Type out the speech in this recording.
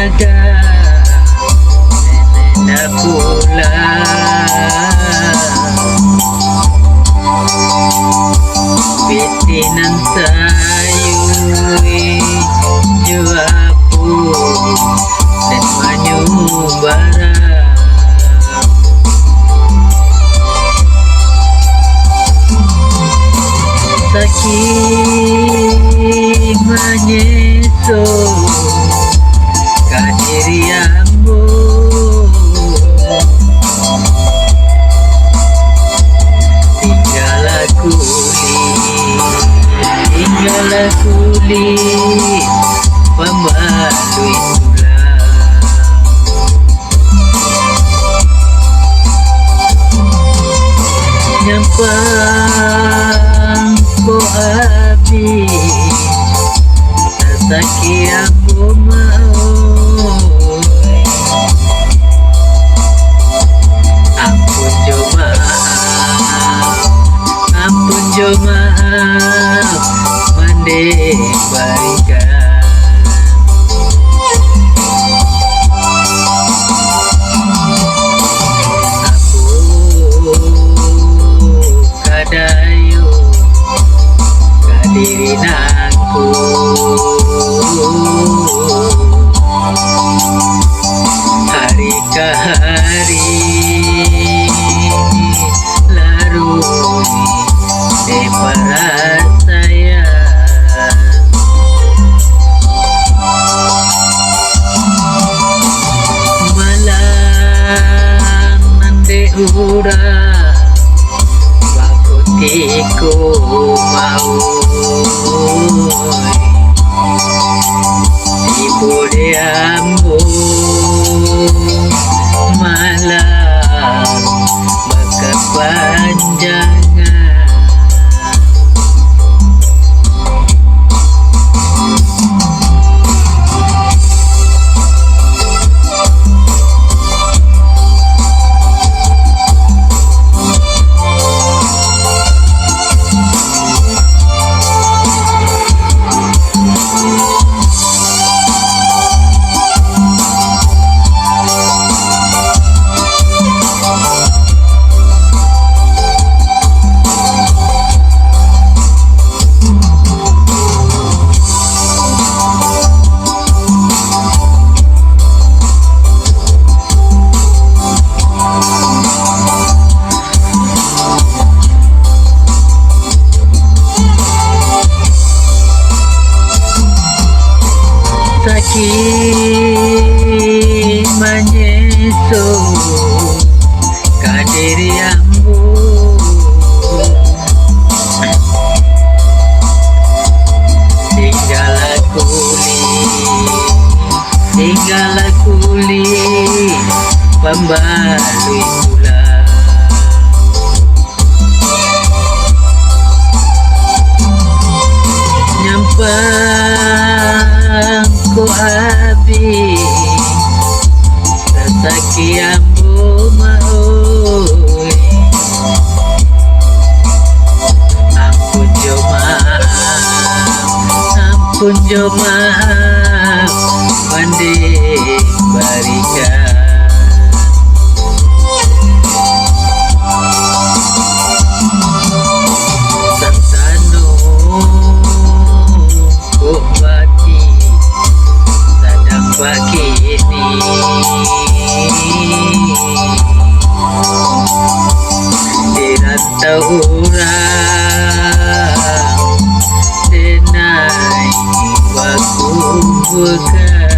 naga na pula pitinan sayui juapu dan manyubara sakit menyeso kadiri ambo tinggal kuli pembalui tulang nyampang ko api sasaki aku mau ampun jo maaf mande barikan aku kadayu kadiri naku hari ke hari larui para saya malang nande ura bakutiku mau ibu diambu malang berkepanjangan sakit menyeso kadiri ambu tinggal kuli pembalui tulang nyampang ko abi sasaki ambo maoi ampun jo maaf mande barikan santano kok baki sadang baki ini dirantau orang denai baku bukan